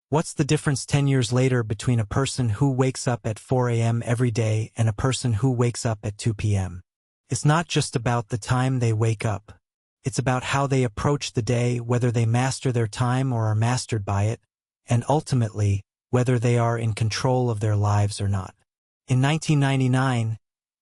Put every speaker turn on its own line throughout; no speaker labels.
What's the difference 10 years later between a person who wakes up at 4 a.m. every day and a person who wakes up at 2 p.m.? It's not just about the time they wake up. It's about how they approach the day, whether they master their time or are mastered by it, and ultimately, whether they are in control of their lives or not. In 1999,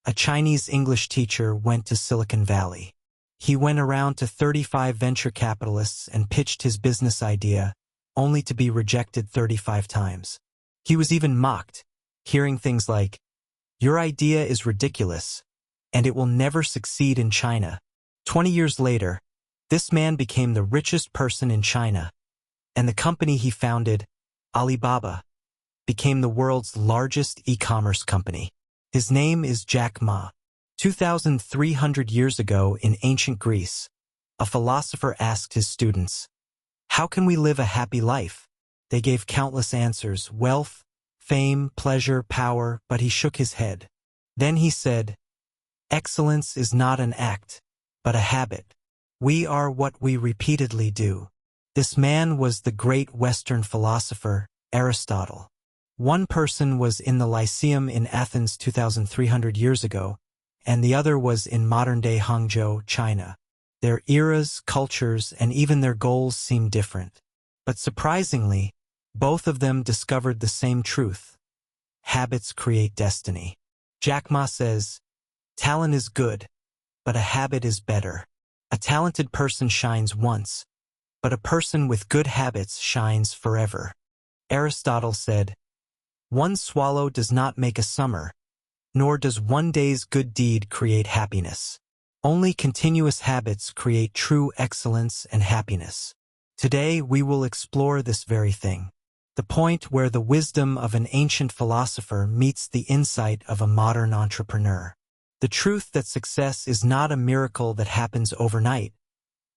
a Chinese English teacher went to Silicon Valley. He went around to 35 venture capitalists and pitched his business idea, only to be rejected 35 times. He was even mocked, hearing things like, "Your idea is ridiculous, and it will never succeed in China." 20 years later, this man became the richest person in China, and the company he founded, Alibaba, became the world's largest e-commerce company. His name is Jack Ma. 2,300 years ago in ancient Greece, a philosopher asked his students, "How can we live a happy life?" They gave countless answers: wealth, fame, pleasure, power, but he shook his head. Then he said, "Excellence is not an act, but a habit. We are what we repeatedly do." This man was the great Western philosopher, Aristotle. One person was in the Lyceum in Athens 2,300 years ago, and the other was in modern-day Hangzhou, China. Their eras, cultures, and even their goals seem different. But surprisingly, both of them discovered the same truth: habits create destiny. Jack Ma says, "Talent is good, but a habit is better. A talented person shines once, but a person with good habits shines forever." Aristotle said, "One swallow does not make a summer, nor does one day's good deed create happiness. Only continuous habits create true excellence and happiness." Today we will explore this very thing, the point where the wisdom of an ancient philosopher meets the insight of a modern entrepreneur. The truth that success is not a miracle that happens overnight,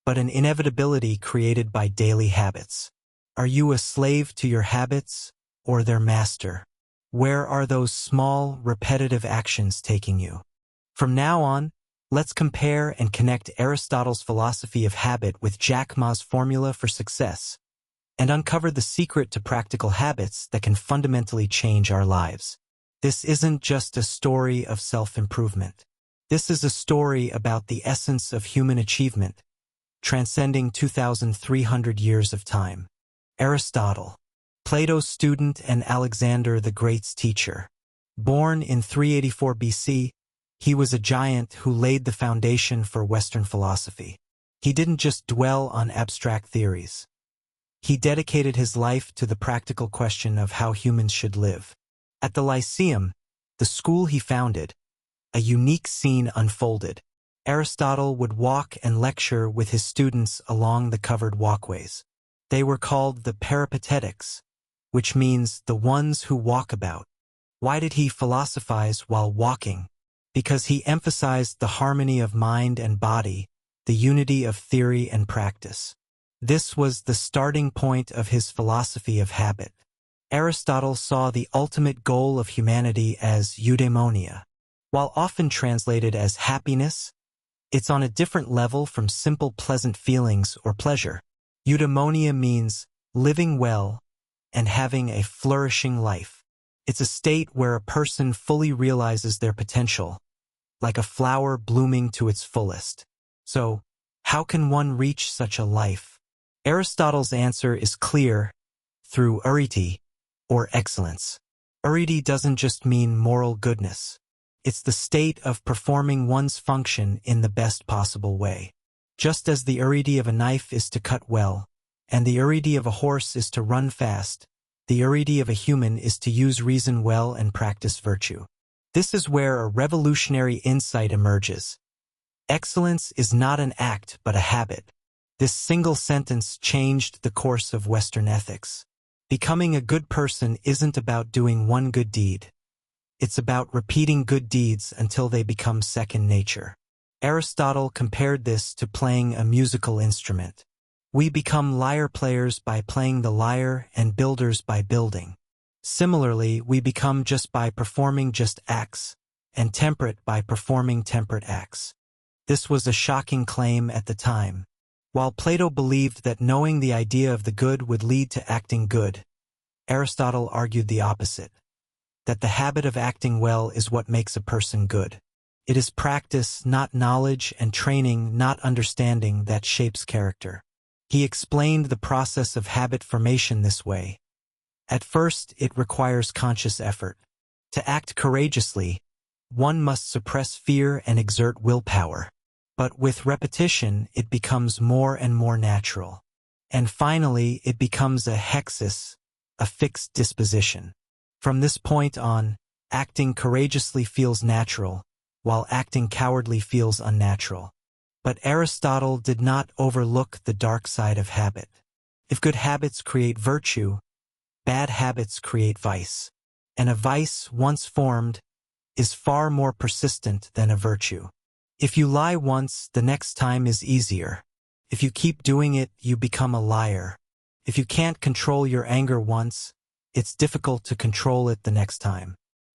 but an inevitability created by daily habits. Are you a slave to your habits or their master? Where are those small, repetitive actions taking you? From now on, let's compare and connect Aristotle's philosophy of habit with Jack Ma's formula for success, and uncover the secret to practical habits that can fundamentally change our lives. This isn't just a story of self-improvement. This is a story about the essence of human achievement, transcending 2,300 years of time. Aristotle, Plato's student and Alexander the Great's teacher. Born in 384 BC, he was a giant who laid the foundation for Western philosophy. He didn't just dwell on abstract theories. He dedicated his life to the practical question of how humans should live. At the Lyceum, the school he founded, a unique scene unfolded. Aristotle would walk and lecture with his students along the covered walkways. They were called the peripatetics, which means the ones who walk about. Why did he philosophize while walking? Because he emphasized the harmony of mind and body, the unity of theory and practice. This was the starting point of his philosophy of habit. Aristotle saw the ultimate goal of humanity as eudaimonia. While often translated as happiness, it's on a different level from simple pleasant feelings or pleasure. Eudaimonia means living well and having a flourishing life. It's a state where a person fully realizes their potential, like a flower blooming to its fullest. So, how can one reach such a life? Aristotle's answer is clear: through arete, or excellence. Arete doesn't just mean moral goodness. It's the state of performing one's function in the best possible way. Just as the arete of a knife is to cut well, and the arete of a horse is to run fast, the arete of a human is to use reason well and practice virtue. This is where a revolutionary insight emerges. Excellence is not an act but a habit. This single sentence changed the course of Western ethics. Becoming a good person isn't about doing one good deed. It's about repeating good deeds until they become second nature. Aristotle compared this to playing a musical instrument. We become lyre players by playing the lyre and builders by building. Similarly, we become just by performing just acts, and temperate by performing temperate acts. This was a shocking claim at the time. While Plato believed that knowing the idea of the good would lead to acting good, Aristotle argued the opposite, that the habit of acting well is what makes a person good. It is practice, not knowledge, and training, not understanding, that shapes character. He explained the process of habit formation this way. At first, it requires conscious effort. To act courageously, one must suppress fear and exert willpower. But with repetition, it becomes more and more natural. And finally, it becomes a hexis, a fixed disposition. From this point on, acting courageously feels natural, while acting cowardly feels unnatural. But Aristotle did not overlook the dark side of habit. If good habits create virtue, bad habits create vice. And a vice, once formed, is far more persistent than a virtue. If you lie once, the next time is easier. If you keep doing it, you become a liar. If you can't control your anger once, it's difficult to control it the next time.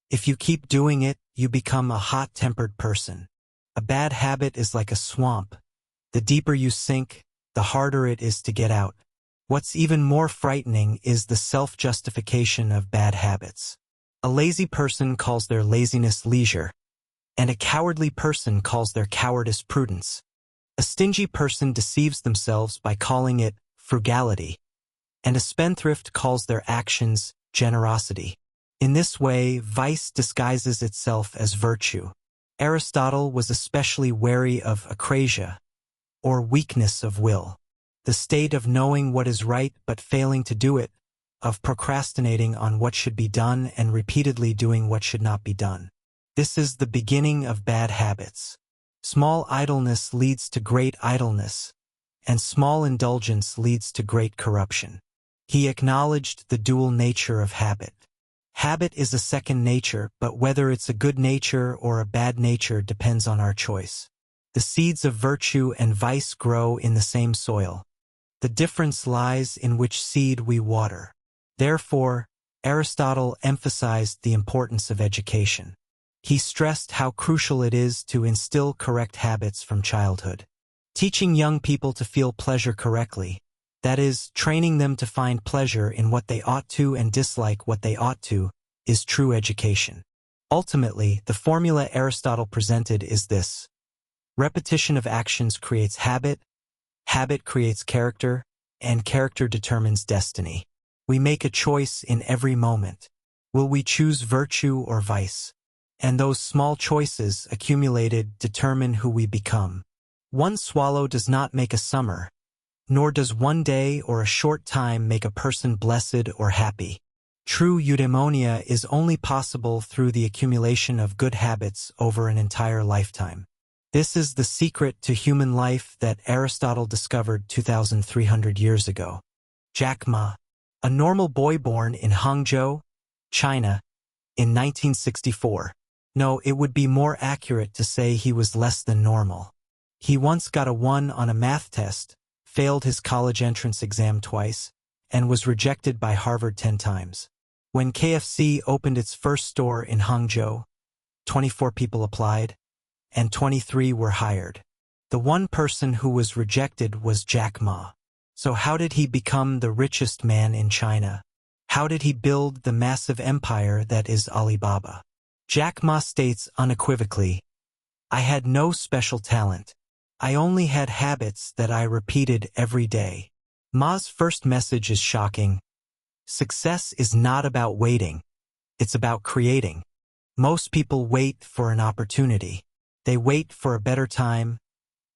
If you keep doing it, you become a hot-tempered person. A bad habit is like a swamp. The deeper you sink, the harder it is to get out. What's even more frightening is the self-justification of bad habits. A lazy person calls their laziness leisure, and a cowardly person calls their cowardice prudence. A stingy person deceives themselves by calling it frugality, and a spendthrift calls their actions generosity. In this way, vice disguises itself as virtue. Aristotle was especially wary of akrasia, or weakness of will, the state of knowing what is right but failing to do it, of procrastinating on what should be done and repeatedly doing what should not be done. This is the beginning of bad habits. Small idleness leads to great idleness, and small indulgence leads to great corruption. He acknowledged the dual nature of habit. Habit is a second nature, but whether it's a good nature or a bad nature depends on our choice. The seeds of virtue and vice grow in the same soil. The difference lies in which seed we water. Therefore, Aristotle emphasized the importance of education. He stressed how crucial it is to instill correct habits from childhood. Teaching young people to feel pleasure correctly, that is, training them to find pleasure in what they ought to and dislike what they ought to, is true education. Ultimately, the formula Aristotle presented is this: repetition of actions creates habit, habit creates character, and character determines destiny. We make a choice in every moment. Will we choose virtue or vice? And those small choices, accumulated, determine who we become. One swallow does not make a summer, nor does one day or a short time make a person blessed or happy. True eudaimonia is only possible through the accumulation of good habits over an entire lifetime. This is the secret to human life that Aristotle discovered 2,300 years ago. Jack Ma, a normal boy born in Hangzhou, China, in 1964. No, it would be more accurate to say he was less than normal. He once got a 1 on a math test, failed his college entrance exam twice, and was rejected by Harvard 10 times. When KFC opened its first store in Hangzhou, 24 people applied, and 23 were hired. The one person who was rejected was Jack Ma. So how did he become the richest man in China? How did he build the massive empire that is Alibaba? Jack Ma states unequivocally, "I had no special talent. I only had habits that I repeated every day." Ma's first message is shocking. Success is not about waiting. It's about creating. Most people wait for an opportunity. They wait for a better time,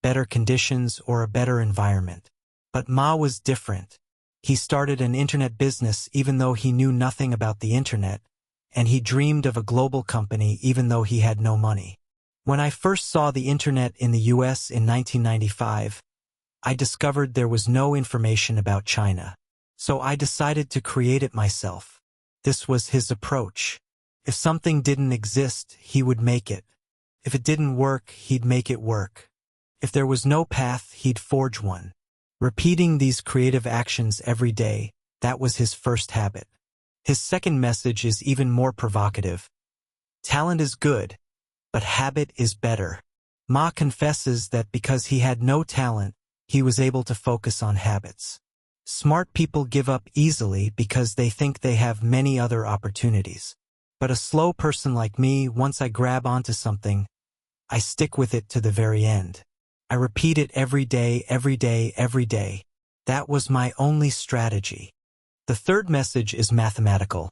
better conditions, or a better environment. But Ma was different. He started an internet business even though he knew nothing about the internet, and he dreamed of a global company even though he had no money. When I first saw the internet in the US in 1995, I discovered there was no information about China. So I decided to create it myself. This was his approach. If something didn't exist, he would make it. If it didn't work, he'd make it work. If there was no path, he'd forge one. Repeating these creative actions every day, that was his first habit. His second message is even more provocative. Talent is good, but habit is better. Ma confesses that because he had no talent, he was able to focus on habits. Smart people give up easily because they think they have many other opportunities. But a slow person like me, once I grab onto something, I stick with it to the very end. I repeat it every day, every day, every day. That was my only strategy. The third message is mathematical.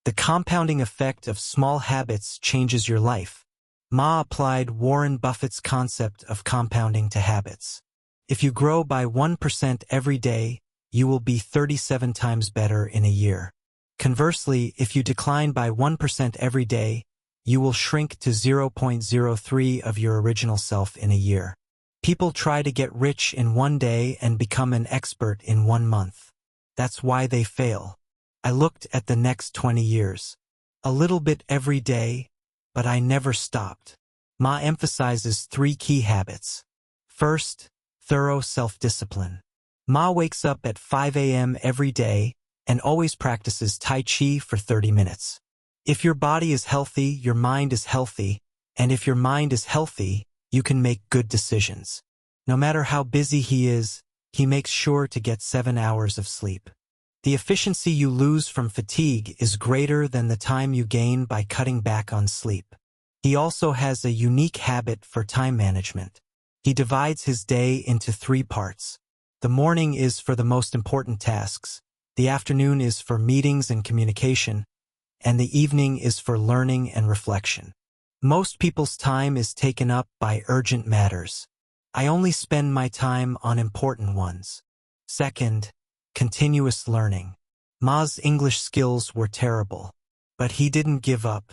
The compounding effect of small habits changes your life. Ma applied Warren Buffett's concept of compounding to habits. If you grow by 1% every day, you will be 37 times better in a year. Conversely, if you decline by 1% every day, you will shrink to 0.03 of your original self in a year. People try to get rich in one day and become an expert in 1 month. That's why they fail. I looked at the next 20 years. A little bit every day, but I never stopped. Ma emphasizes 3 key habits. First, thorough self-discipline. Ma wakes up at 5 a.m. every day and always practices Tai Chi for 30 minutes. If your body is healthy, your mind is healthy, and if your mind is healthy, you can make good decisions. No matter how busy he is, he makes sure to get 7 hours of sleep. The efficiency you lose from fatigue is greater than the time you gain by cutting back on sleep. He also has a unique habit for time management. He divides his day into 3 parts. The morning is for the most important tasks, the afternoon is for meetings and communication, and the evening is for learning and reflection. Most people's time is taken up by urgent matters. I only spend my time on important ones. Second, continuous learning. Ma's English skills were terrible, but he didn't give up.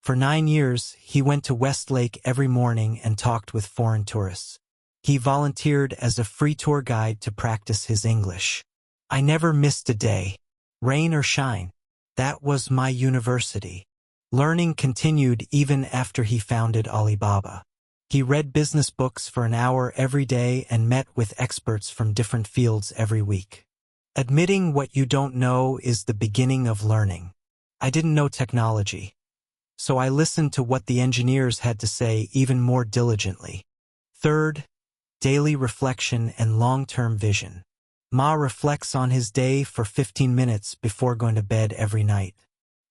For 9 years, he went to Westlake every morning and talked with foreign tourists. He volunteered as a free tour guide to practice his English. I never missed a day, rain or shine. That was my university. Learning continued even after he founded Alibaba. He read business books for an hour every day and met with experts from different fields every week. Admitting what you don't know is the beginning of learning. I didn't know technology, so I listened to what the engineers had to say even more diligently. Third, daily reflection and long-term vision. Ma reflects on his day for 15 minutes before going to bed every night.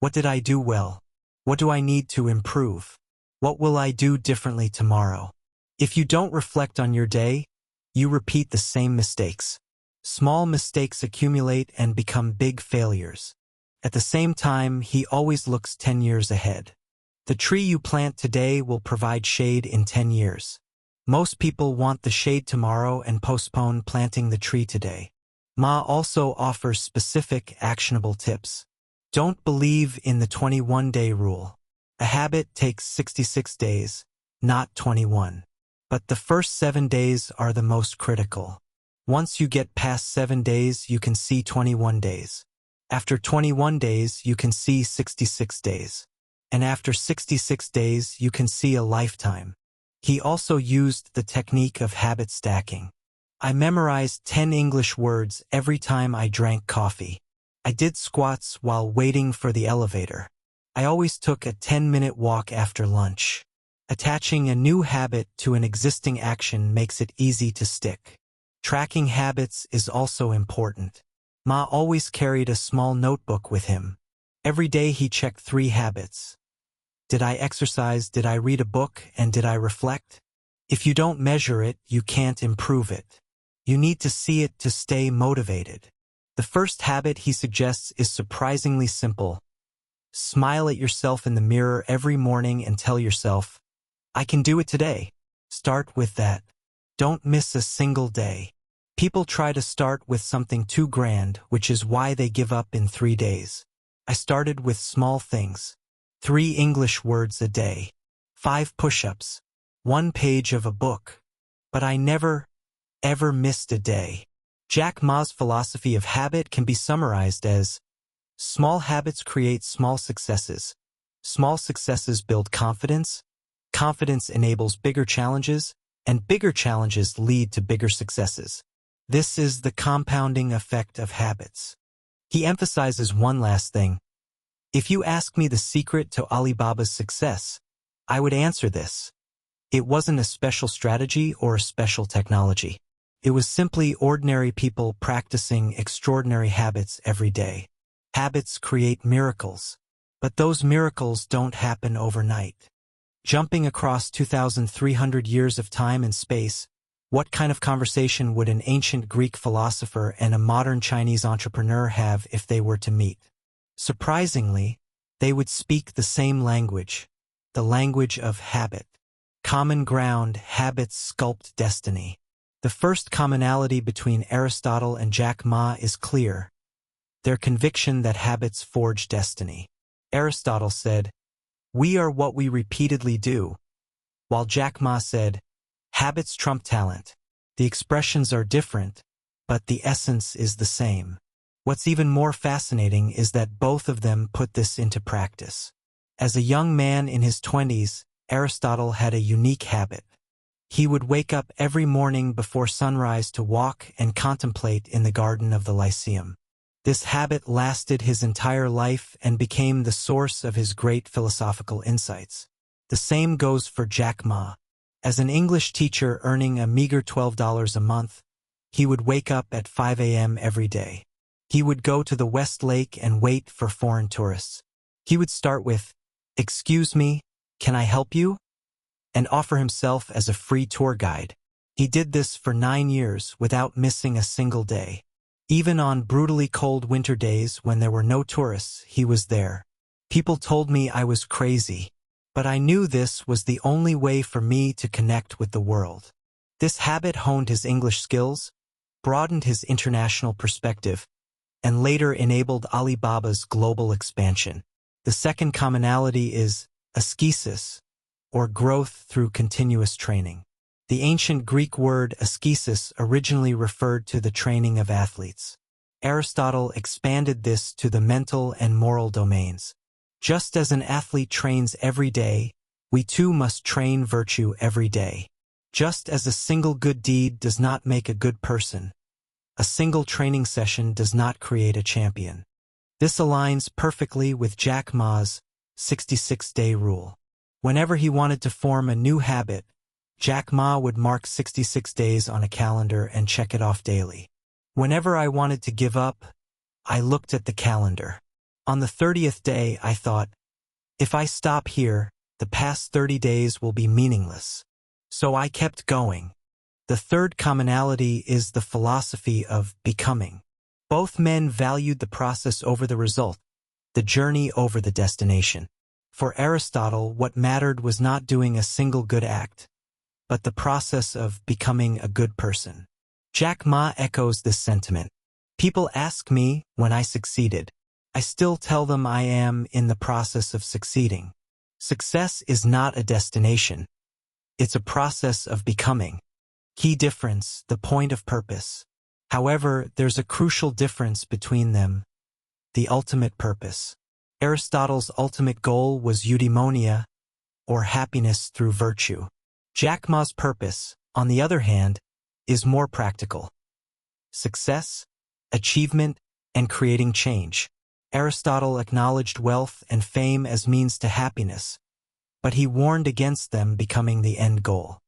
What did I do well? What do I need to improve? What will I do differently tomorrow? If you don't reflect on your day, you repeat the same mistakes. Small mistakes accumulate and become big failures. At the same time, he always looks 10 years ahead. The tree you plant today will provide shade in 10 years. Most people want the shade tomorrow and postpone planting the tree today. Ma also offers specific, actionable tips. Don't believe in the 21-day rule. A habit takes 66 days, not 21. But the first 7 days are the most critical. Once you get past 7 days, you can see 21 days. After 21 days, you can see 66 days. And after 66 days, you can see a lifetime. He also used the technique of habit stacking. I memorized 10 English words every time I drank coffee. I did squats while waiting for the elevator. I always took a 10-minute walk after lunch. Attaching a new habit to an existing action makes it easy to stick. Tracking habits is also important. Ma always carried a small notebook with him. Every day he checked 3 habits. Did I exercise, did I read a book, and did I reflect? If you don't measure it, you can't improve it. You need to see it to stay motivated. The first habit he suggests is surprisingly simple. Smile at yourself in the mirror every morning and tell yourself, I can do it today. Start with that. Don't miss a single day. People try to start with something too grand, which is why they give up in 3 days. I started with small things. 3 English words a day. 5 push-ups. 1 page of a book. But I never, ever missed a day. Jack Ma's philosophy of habit can be summarized as, small habits create small successes. Small successes build confidence. Confidence enables bigger challenges, and bigger challenges lead to bigger successes. This is the compounding effect of habits. He emphasizes one last thing. If you ask me the secret to Alibaba's success, I would answer this. It wasn't a special strategy or a special technology. It was simply ordinary people practicing extraordinary habits every day. Habits create miracles, but those miracles don't happen overnight. Jumping across 2,300 years of time and space, what kind of conversation would an ancient Greek philosopher and a modern Chinese entrepreneur have if they were to meet? Surprisingly, they would speak the same language, the language of habit. Common ground, habits sculpt destiny. The first commonality between Aristotle and Jack Ma is clear: their conviction that habits forge destiny. Aristotle said, "We are what we repeatedly do," while Jack Ma said, "Habits trump talent." The expressions are different, but the essence is the same. What's even more fascinating is that both of them put this into practice. As a young man in his 20s, Aristotle had a unique habit. He would wake up every morning before sunrise to walk and contemplate in the garden of the Lyceum. This habit lasted his entire life and became the source of his great philosophical insights. The same goes for Jack Ma. As an English teacher earning a meager $12 a month, he would wake up at 5 a.m. every day. He would go to the West Lake and wait for foreign tourists. He would start with, "Excuse me, can I help you?" and offer himself as a free tour guide. He did this for 9 years without missing a single day. Even on brutally cold winter days when there were no tourists, he was there. People told me I was crazy, but I knew this was the only way for me to connect with the world. This habit honed his English skills, broadened his international perspective, and later enabled Alibaba's global expansion. The second commonality is ascesis, or growth through continuous training. The ancient Greek word ascesis originally referred to the training of athletes. Aristotle expanded this to the mental and moral domains. Just as an athlete trains every day, we too must train virtue every day. Just as a single good deed does not make a good person, a single training session does not create a champion. This aligns perfectly with Jack Ma's 66-day rule. Whenever he wanted to form a new habit, Jack Ma would mark 66 days on a calendar and check it off daily. Whenever I wanted to give up, I looked at the calendar. On the 30th day, I thought, if I stop here, the past 30 days will be meaningless. So I kept going. The third commonality is the philosophy of becoming. Both men valued the process over the result, the journey over the destination. For Aristotle, what mattered was not doing a single good act, but the process of becoming a good person. Jack Ma echoes this sentiment. People ask me when I succeeded. I still tell them I am in the process of succeeding. Success is not a destination. It's a process of becoming. Key difference, the point of purpose. However, there's a crucial difference between them: the ultimate purpose. Aristotle's ultimate goal was eudaimonia, or happiness through virtue. Jack Ma's purpose, on the other hand, is more practical. Success, achievement, and creating change. Aristotle acknowledged wealth and fame as means to happiness, but he warned against them becoming the end goal.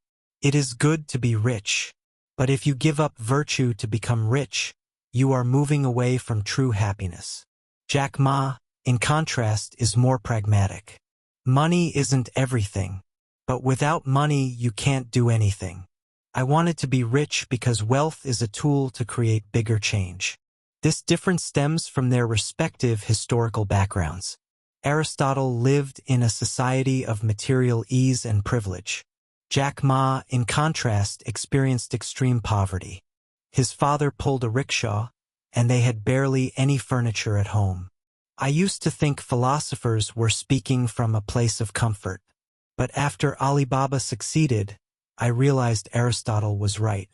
It is good to be rich, but if you give up virtue to become rich, you are moving away from true happiness. Jack Ma, in contrast, is more pragmatic. Money isn't everything, but without money you can't do anything. I wanted to be rich because wealth is a tool to create bigger change. This difference stems from their respective historical backgrounds. Aristotle lived in a society of material ease and privilege. Jack Ma, in contrast, experienced extreme poverty. His father pulled a rickshaw, and they had barely any furniture at home. I used to think philosophers were speaking from a place of comfort, but after Alibaba succeeded, I realized Aristotle was right.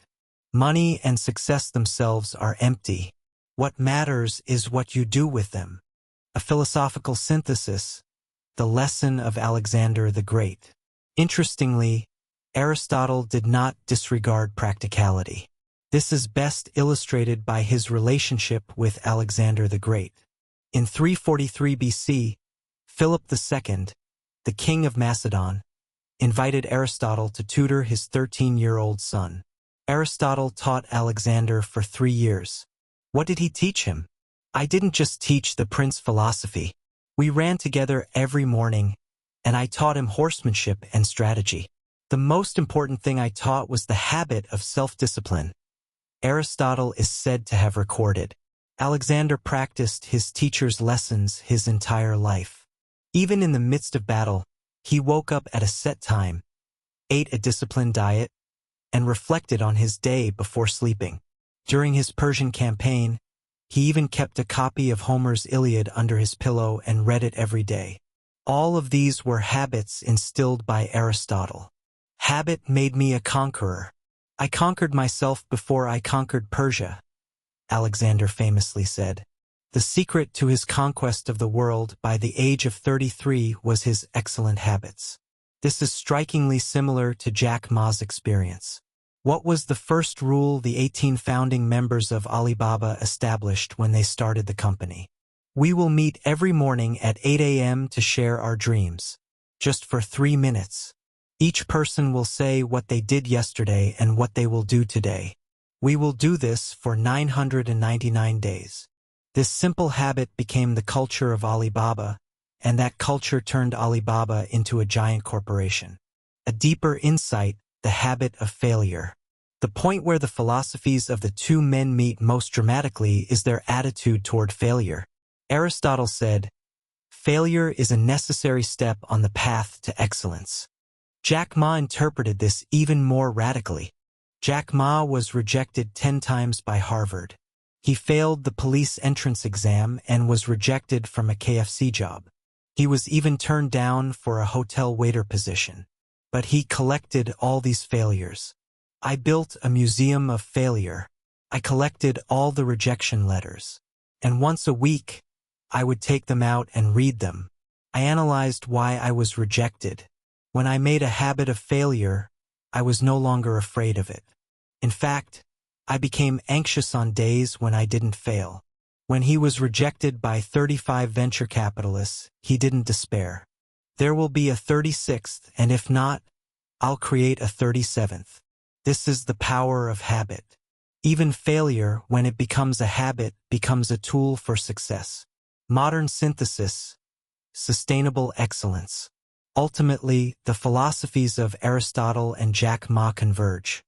Money and success themselves are empty. What matters is what you do with them. A philosophical synthesis, the lesson of Alexander the Great. Interestingly, Aristotle did not disregard practicality. This is best illustrated by his relationship with Alexander the Great. In 343 BC, Philip II, the king of Macedon, invited Aristotle to tutor his 13-year-old son. Aristotle taught Alexander for 3 years. What did he teach him? I didn't just teach the prince philosophy. We ran together every morning, and I taught him horsemanship and strategy. The most important thing I taught was the habit of self-discipline. Aristotle is said to have recorded, Alexander practiced his teacher's lessons his entire life. Even in the midst of battle, he woke up at a set time, ate a disciplined diet, and reflected on his day before sleeping. During his Persian campaign, he even kept a copy of Homer's Iliad under his pillow and read it every day. All of these were habits instilled by Aristotle. Habit made me a conqueror. I conquered myself before I conquered Persia, Alexander famously said. The secret to his conquest of the world by the age of 33 was his excellent habits. This is strikingly similar to Jack Ma's experience. What was the first rule the 18 founding members of Alibaba established when they started the company? We will meet every morning at 8 a.m. to share our dreams. Just for 3 minutes. Each person will say what they did yesterday and what they will do today. We will do this for 999 days. This simple habit became the culture of Alibaba, and that culture turned Alibaba into a giant corporation. A deeper insight, the habit of failure. The point where the philosophies of the two men meet most dramatically is their attitude toward failure. Aristotle said, failure is a necessary step on the path to excellence. Jack Ma interpreted this even more radically. Jack Ma was rejected 10 times by Harvard. He failed the police entrance exam and was rejected from a KFC job. He was even turned down for a hotel waiter position. But he collected all these failures. I built a museum of failure. I collected all the rejection letters. And once a week, I would take them out and read them. I analyzed why I was rejected. When I made a habit of failure, I was no longer afraid of it. In fact, I became anxious on days when I didn't fail. When he was rejected by 35 venture capitalists, he didn't despair. There will be a 36th, and if not, I'll create a 37th. This is the power of habit. Even failure, when it becomes a habit, becomes a tool for success. Modern synthesis, sustainable excellence. Ultimately, the philosophies of Aristotle and Jack Ma converge.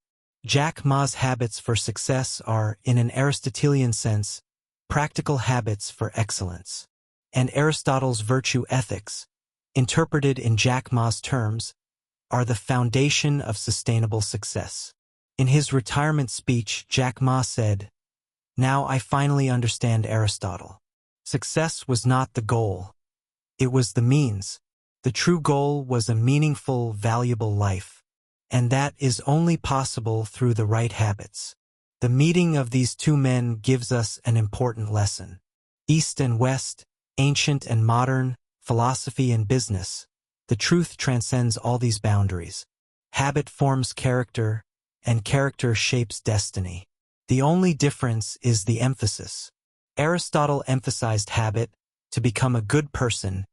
Jack Ma's habits for success are, in an Aristotelian sense, practical habits for excellence. And Aristotle's virtue ethics, interpreted in Jack Ma's terms, are the foundation of sustainable success. In his retirement speech, Jack Ma said, "Now I finally understand Aristotle. Success was not the goal. It was the means. The true goal was a meaningful, valuable life. And that is only possible through the right habits." The meeting of these two men gives us an important lesson. East and West, ancient and modern, philosophy and business. The truth transcends all these boundaries. Habit forms character, and character shapes destiny. The only difference is the emphasis. Aristotle emphasized habit, to become a good person,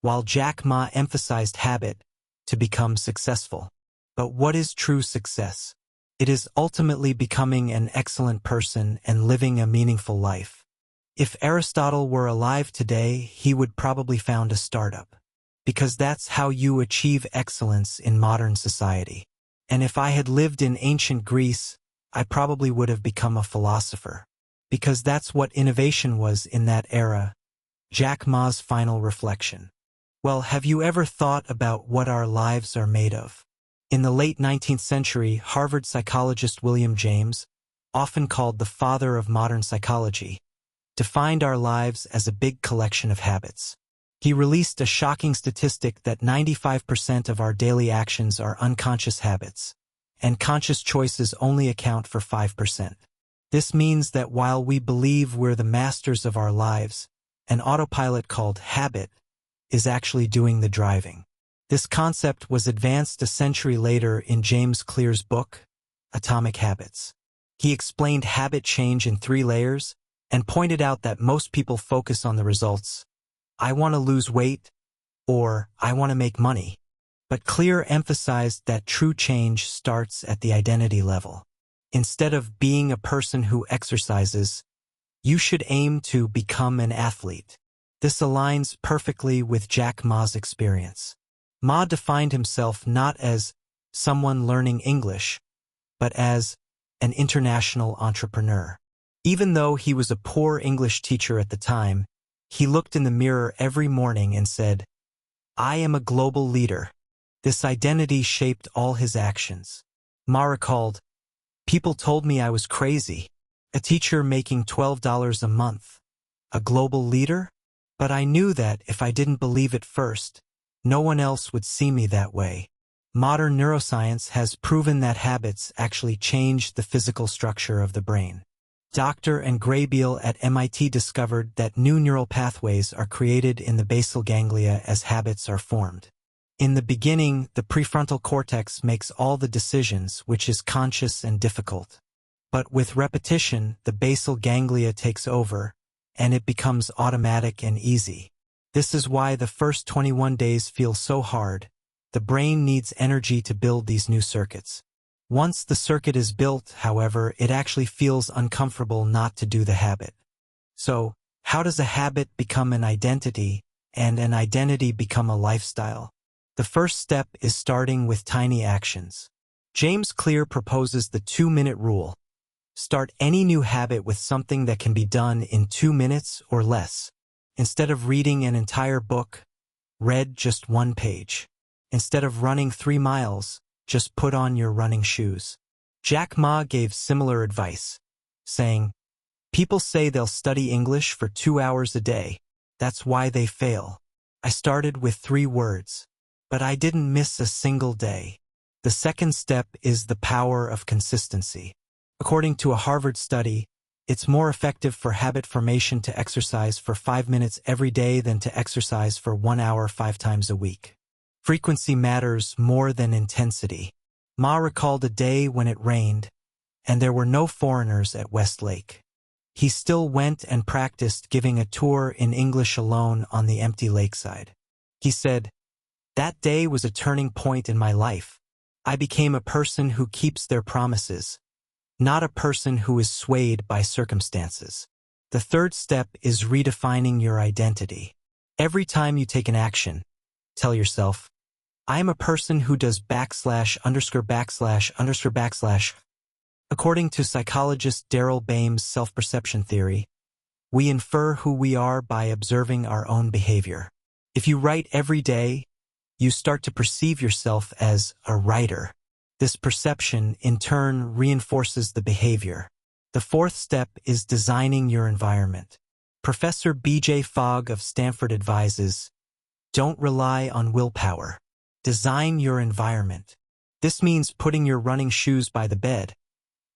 while Jack Ma emphasized habit, to become successful. But what is true success? It is ultimately becoming an excellent person and living a meaningful life. If Aristotle were alive today, he would probably found a startup. Because that's how you achieve excellence in modern society. And if I had lived in ancient Greece, I probably would have become a philosopher. Because that's what innovation was in that era. Jack Ma's final reflection. Well, have you ever thought about what our lives are made of? In the late 19th century, Harvard psychologist William James, often called the father of modern psychology, defined our lives as a big collection of habits. He released a shocking statistic that 95% of our daily actions are unconscious habits, and conscious choices only account for 5%. This means that while we believe we're the masters of our lives, an autopilot called habit is actually doing the driving. This concept was advanced a century later in James Clear's book, Atomic Habits. He explained habit change in 3 layers and pointed out that most people focus on the results. I want to lose weight, or I want to make money. But Clear emphasized that true change starts at the identity level. Instead of being a person who exercises, you should aim to become an athlete. This aligns perfectly with Jack Ma's experience. Ma defined himself not as someone learning English, but as an international entrepreneur. Even though he was a poor English teacher at the time, he looked in the mirror every morning and said, "I am a global leader." This identity shaped all his actions. Ma recalled, "People told me I was crazy. A teacher making $12 a month. A global leader? But I knew that if I didn't believe it first, no one else would see me that way." Modern neuroscience has proven that habits actually change the physical structure of the brain. Dr. and Graybiel at MIT discovered that new neural pathways are created in the basal ganglia as habits are formed. In the beginning, the prefrontal cortex makes all the decisions, which is conscious and difficult. But with repetition, the basal ganglia takes over, and it becomes automatic and easy. This is why the first 21 days feel so hard. The brain needs energy to build these new circuits. Once the circuit is built, however, it actually feels uncomfortable not to do the habit. So, how does a habit become an identity, and an identity become a lifestyle? The first step is starting with tiny actions. James Clear proposes the 2-minute rule. Start any new habit with something that can be done in 2 minutes or less. Instead of reading an entire book, read just 1 page. Instead of running 3 miles, just put on your running shoes. Jack Ma gave similar advice, saying, "People say they'll study English for 2 hours a day. That's why they fail. I started with 3 words, but I didn't miss a single day." The second step is the power of consistency. According to a Harvard study, it's more effective for habit formation to exercise for 5 minutes every day than to exercise for 1 hour 5 times a week. Frequency matters more than intensity. Ma recalled a day when it rained, and there were no foreigners at Westlake. He still went and practiced giving a tour in English alone on the empty lakeside. He said, "That day was a turning point in my life. I became a person who keeps their promises, not a person who is swayed by circumstances." The third step is redefining your identity. Every time you take an action, tell yourself, "I am a person who does /_____. According to psychologist Daryl Bame's self-perception theory, we infer who we are by observing our own behavior. If you write every day, you start to perceive yourself as a writer. This perception, in turn, reinforces the behavior. The fourth step is designing your environment. Professor B.J. Fogg of Stanford advises, "Don't rely on willpower. Design your environment." This means putting your running shoes by the bed,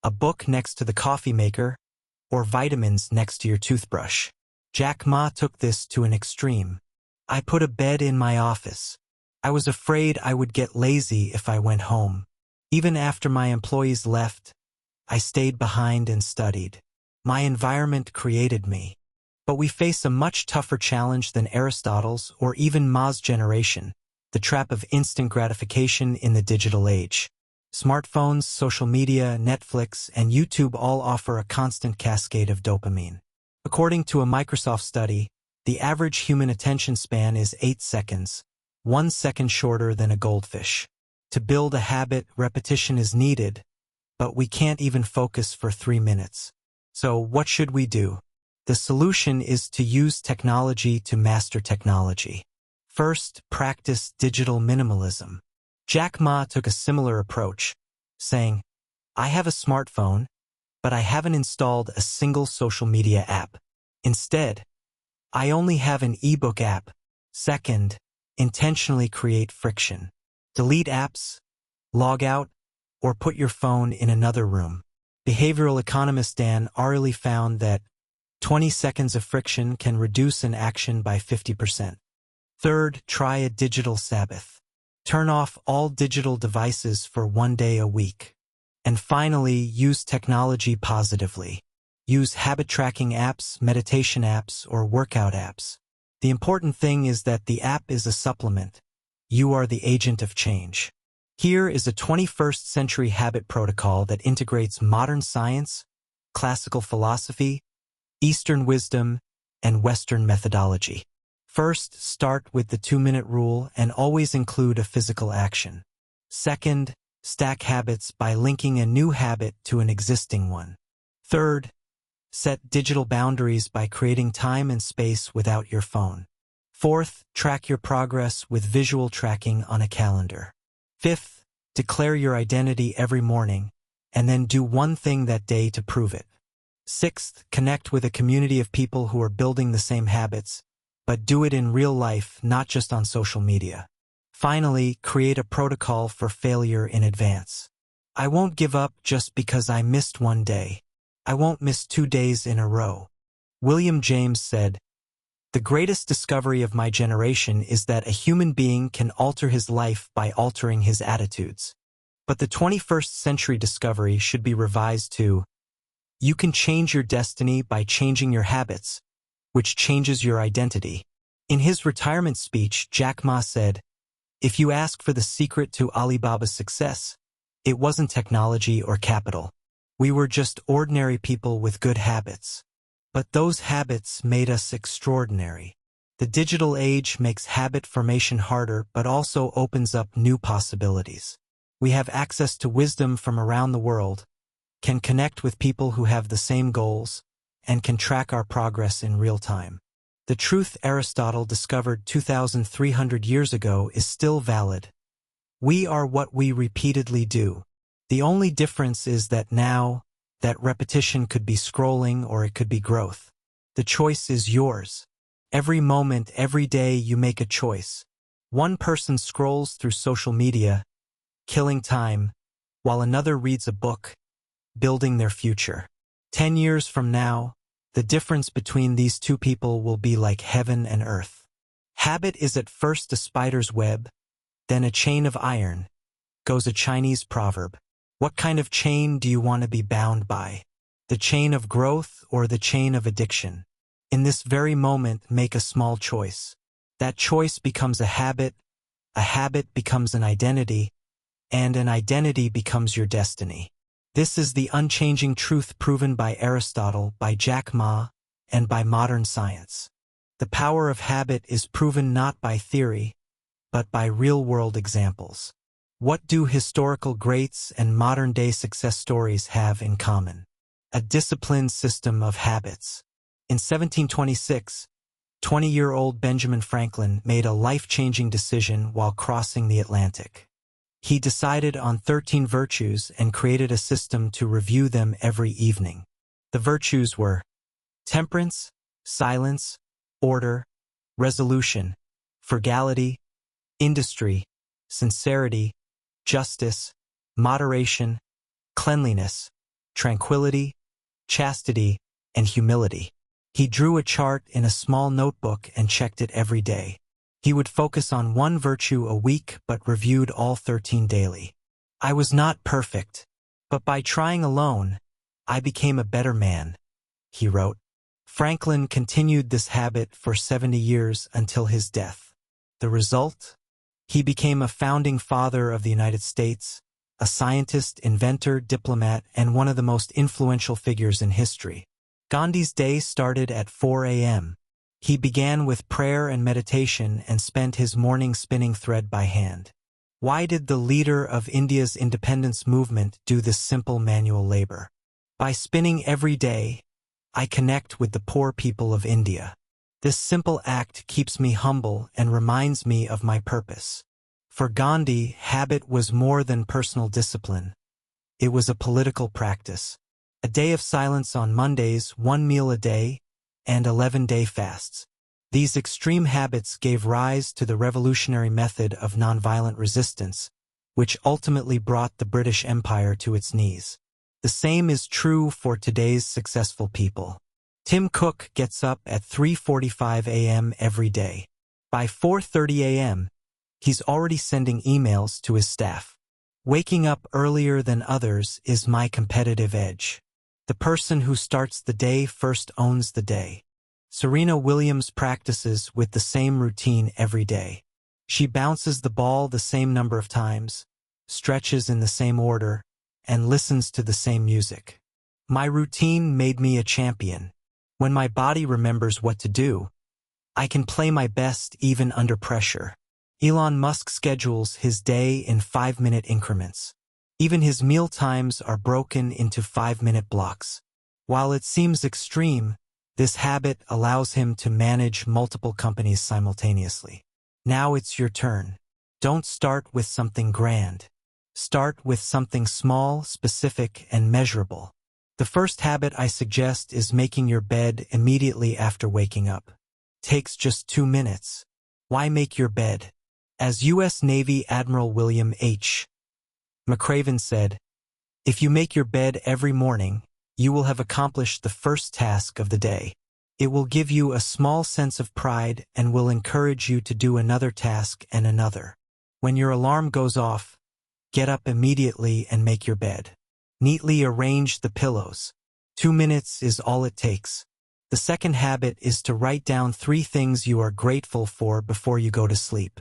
a book next to the coffee maker, or vitamins next to your toothbrush. Jack Ma took this to an extreme. "I put a bed in my office. I was afraid I would get lazy if I went home. Even after my employees left, I stayed behind and studied. My environment created me." But we face a much tougher challenge than Aristotle's or even Ma's generation, the trap of instant gratification in the digital age. Smartphones, social media, Netflix, and YouTube all offer a constant cascade of dopamine. According to a Microsoft study, the average human attention span is 8 seconds, 1 second shorter than a goldfish. To build a habit, repetition is needed, but we can't even focus for 3 minutes. So what should we do? The solution is to use technology to master technology. First, practice digital minimalism. Jack Ma took a similar approach, saying, "I have a smartphone, but I haven't installed a single social media app. Instead, I only have an ebook app." Second, intentionally create friction. Delete apps, log out, or put your phone in another room. Behavioral economist Dan Ariely found that 20 seconds of friction can reduce an action by 50%. Third, try a digital Sabbath. Turn off all digital devices for 1 day a week. And finally, use technology positively. Use habit tracking apps, meditation apps, or workout apps. The important thing is that the app is a supplement. You are the agent of change. Here is a 21st century habit protocol that integrates modern science, classical philosophy, Eastern wisdom, and Western methodology. First, start with the 2-minute rule and always include a physical action. Second, stack habits by linking a new habit to an existing one. Third, set digital boundaries by creating time and space without your phone. Fourth, track your progress with visual tracking on a calendar. Fifth, declare your identity every morning, and then do one thing that day to prove it. Sixth, connect with a community of people who are building the same habits, but do it in real life, not just on social media. Finally, create a protocol for failure in advance. I won't give up just because I missed one day. I won't miss 2 days in a row. William James said, "The greatest discovery of my generation is that a human being can alter his life by altering his attitudes." But the 21st century discovery should be revised to, "You can change your destiny by changing your habits, which changes your identity." In his retirement speech, Jack Ma said, "If you ask for the secret to Alibaba's success, it wasn't technology or capital. We were just ordinary people with good habits. But those habits made us extraordinary." The digital age makes habit formation harder but also opens up new possibilities. We have access to wisdom from around the world, can connect with people who have the same goals, and can track our progress in real time. The truth Aristotle discovered 2,300 years ago is still valid. We are what we repeatedly do. The only difference is that now, that repetition could be scrolling or it could be growth. The choice is yours. Every moment, every day you make a choice. One person scrolls through social media, killing time, while another reads a book, building their future. 10 years from now, the difference between these two people will be like heaven and earth. Habit is at first a spider's web, then a chain of iron, goes a Chinese proverb. What kind of chain do you want to be bound by? The chain of growth or the chain of addiction? In this very moment, make a small choice. That choice becomes a habit becomes an identity, and an identity becomes your destiny. This is the unchanging truth proven by Aristotle, by Jack Ma, and by modern science. The power of habit is proven not by theory, but by real-world examples. What do historical greats and modern-day success stories have in common? A disciplined system of habits. In 1726, 20-year-old Benjamin Franklin made a life-changing decision while crossing the Atlantic. He decided on 13 virtues and created a system to review them every evening. The virtues were temperance, silence, order, resolution, frugality, industry, sincerity, justice, moderation, cleanliness, tranquility, chastity, and humility. He drew a chart in a small notebook and checked it every day. He would focus on one virtue a week but reviewed all 13 daily. "I was not perfect, but by trying alone, I became a better man," he wrote. Franklin continued this habit for 70 years until his death. The result? He became a founding father of the United States, a scientist, inventor, diplomat, and one of the most influential figures in history. Gandhi's day started at 4 a.m. He began with prayer and meditation and spent his morning spinning thread by hand. Why did the leader of India's independence movement do this simple manual labor? By spinning every day, I connect with the poor people of India. This simple act keeps me humble and reminds me of my purpose. For Gandhi, habit was more than personal discipline. It was a political practice. A day of silence on Mondays, 1 meal a day, and 11-day fasts. These extreme habits gave rise to the revolutionary method of nonviolent resistance, which ultimately brought the British Empire to its knees. The same is true for today's successful people. Tim Cook gets up at 3:45 a.m. every day. By 4:30 a.m., he's already sending emails to his staff. Waking up earlier than others is my competitive edge. The person who starts the day first owns the day. Serena Williams practices with the same routine every day. She bounces the ball the same number of times, stretches in the same order, and listens to the same music. My routine made me a champion. When my body remembers what to do, I can play my best even under pressure. Elon Musk schedules his day in 5-minute increments. Even his meal times are broken into 5-minute blocks. While it seems extreme, this habit allows him to manage multiple companies simultaneously. Now it's your turn. Don't start with something grand. Start with something small, specific, and measurable. The first habit I suggest is making your bed immediately after waking up. Takes just 2 minutes. Why make your bed? As U.S. Navy Admiral William H. McRaven said, "If you make your bed every morning, you will have accomplished the first task of the day. It will give you a small sense of pride and will encourage you to do another task and another. When your alarm goes off, get up immediately and make your bed. Neatly arrange the pillows. 2 minutes is all it takes." The second habit is to write down 3 things you are grateful for before you go to sleep.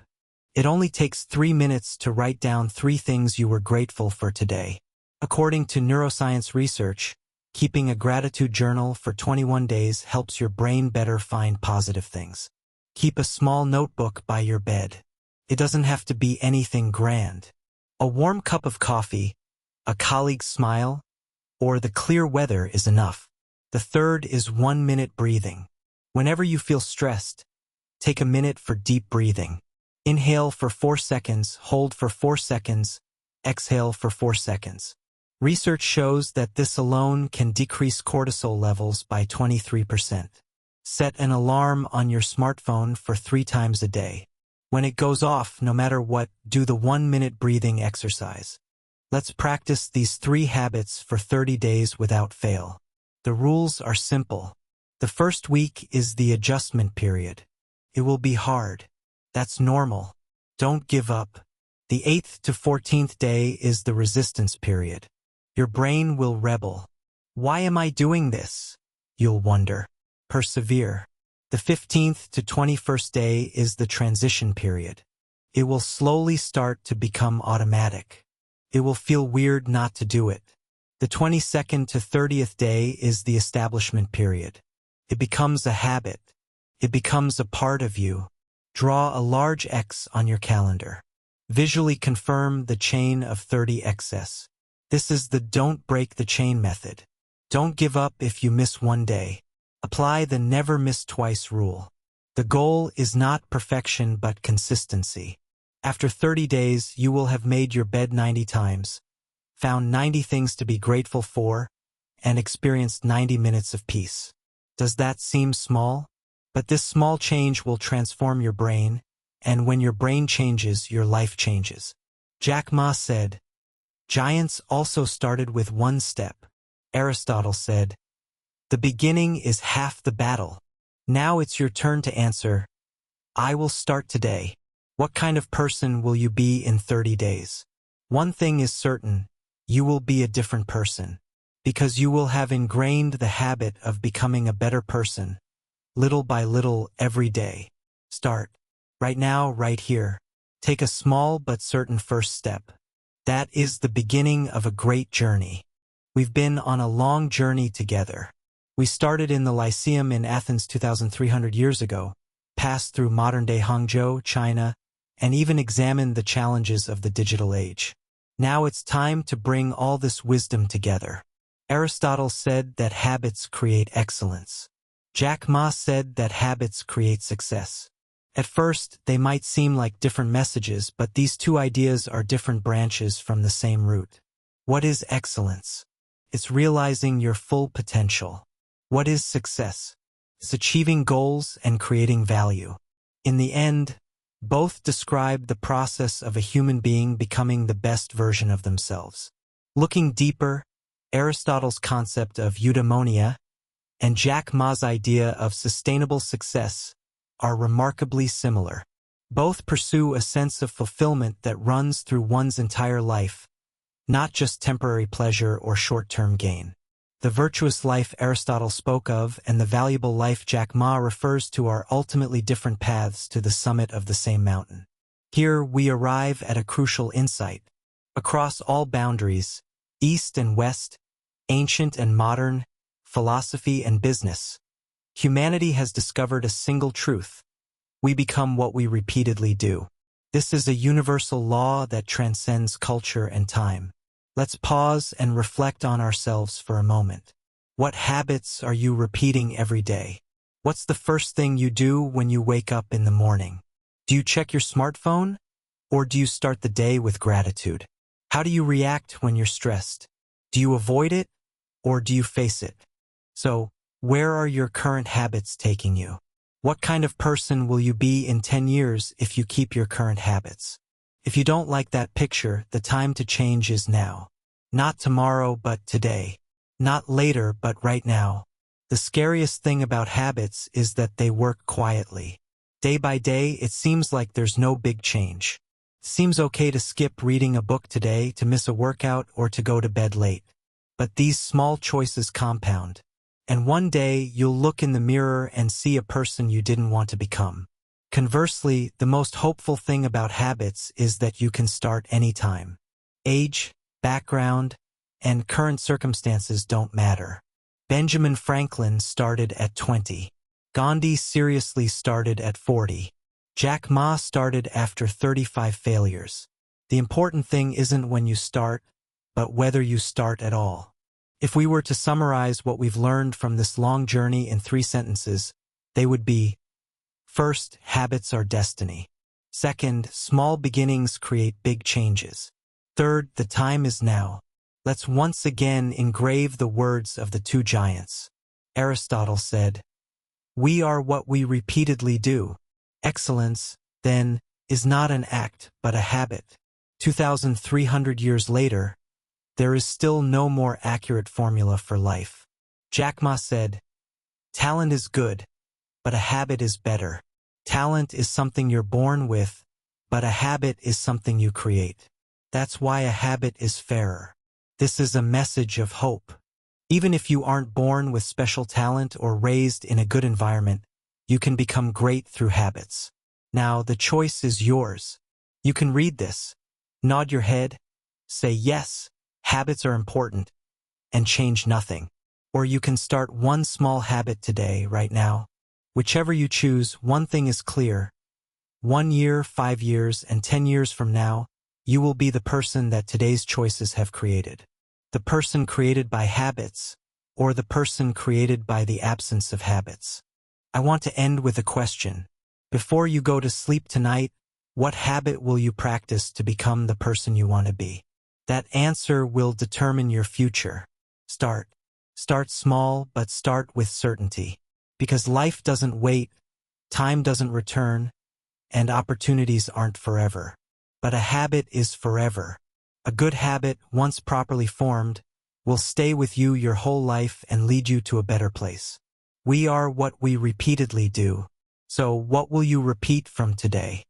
It only takes 3 minutes to write down 3 things you were grateful for today. According to neuroscience research, keeping a gratitude journal for 21 days helps your brain better find positive things. Keep a small notebook by your bed. It doesn't have to be anything grand. A warm cup of coffee, a colleague's smile, or the clear weather is enough. The third is 1-minute breathing. Whenever you feel stressed, take a minute for deep breathing. Inhale for 4 seconds, hold for 4 seconds, exhale for 4 seconds. Research shows that this alone can decrease cortisol levels by 23%. Set an alarm on your smartphone for 3 times a day. When it goes off, no matter what, do the 1-minute breathing exercise. Let's practice these 3 habits for 30 days without fail. The rules are simple. The first week is the adjustment period. It will be hard. That's normal. Don't give up. The 8th to 14th day is the resistance period. Your brain will rebel. Why am I doing this? You'll wonder. Persevere. The 15th to 21st day is the transition period. It will slowly start to become automatic. It will feel weird not to do it. The 22nd to 30th day is the establishment period. It becomes a habit. It becomes a part of you. Draw a large X on your calendar. Visually confirm the chain of 30 excess. This is the don't break the chain method. Don't give up if you miss one day. Apply the never miss twice rule. The goal is not perfection but consistency. After 30 days, you will have made your bed 90 times, found 90 things to be grateful for, and experienced 90 minutes of peace. Does that seem small? But this small change will transform your brain, and when your brain changes, your life changes. Jack Ma said, "Giants also started with 1 step." Aristotle said, "The beginning is half the battle." Now it's your turn to answer. I will start today. What kind of person will you be in 30 days? One thing is certain, you will be a different person, because you will have ingrained the habit of becoming a better person, little by little every day. Start. Right now, right here. Take a small but certain first step. That is the beginning of a great journey. We've been on a long journey together. We started in the Lyceum in Athens 2,300 years ago, passed through modern-day Hangzhou, China, and even examined the challenges of the digital age. Now it's time to bring all this wisdom together. Aristotle said that habits create excellence. Jack Ma said that habits create success. At first, they might seem like different messages, but these 2 ideas are different branches from the same root. What is excellence? It's realizing your full potential. What is success? It's achieving goals and creating value. In the end, both describe the process of a human being becoming the best version of themselves. Looking deeper, Aristotle's concept of eudaimonia and Jack Ma's idea of sustainable success are remarkably similar. Both pursue a sense of fulfillment that runs through one's entire life, not just temporary pleasure or short-term gain. The virtuous life Aristotle spoke of and the valuable life Jack Ma refers to are ultimately different paths to the summit of the same mountain. Here we arrive at a crucial insight. Across all boundaries, East and West, ancient and modern, philosophy and business, humanity has discovered a single truth. We become what we repeatedly do. This is a universal law that transcends culture and time. Let's pause and reflect on ourselves for a moment. What habits are you repeating every day? What's the first thing you do when you wake up in the morning? Do you check your smartphone? Or do you start the day with gratitude? How do you react when you're stressed? Do you avoid it? Or do you face it? So, where are your current habits taking you? What kind of person will you be in 10 years if you keep your current habits? If you don't like that picture, the time to change is now. Not tomorrow, but today. Not later, but right now. The scariest thing about habits is that they work quietly. Day by day, it seems like there's no big change. It seems okay to skip reading a book today, to miss a workout, or to go to bed late. But these small choices compound. And one day, you'll look in the mirror and see a person you didn't want to become. Conversely, the most hopeful thing about habits is that you can start anytime. Age, background, and current circumstances don't matter. Benjamin Franklin started at 20. Gandhi seriously started at 40. Jack Ma started after 35 failures. The important thing isn't when you start, but whether you start at all. If we were to summarize what we've learned from this long journey in 3 sentences, they would be: first, habits are destiny. Second, small beginnings create big changes. Third, the time is now. Let's once again engrave the words of the 2 giants. Aristotle said, "We are what we repeatedly do." Excellence, then, is not an act, but a habit. 2,300 years later, there is still no more accurate formula for life. Jack Ma said, "Talent is good, but a habit is better. Talent is something you're born with, but a habit is something you create. That's why a habit is fairer." This is a message of hope. Even if you aren't born with special talent or raised in a good environment, you can become great through habits. Now, the choice is yours. You can read this, nod your head, say yes, habits are important, and change nothing. Or you can start one small habit today, right now. Whichever you choose, one thing is clear. 1 year, 5 years, and 10 years from now, you will be the person that today's choices have created. The person created by habits, or the person created by the absence of habits. I want to end with a question. Before you go to sleep tonight, what habit will you practice to become the person you want to be? That answer will determine your future. Start. Start small, but start with certainty. Because life doesn't wait, time doesn't return, and opportunities aren't forever. But a habit is forever. A good habit, once properly formed, will stay with you your whole life and lead you to a better place. We are what we repeatedly do. So what will you repeat from today?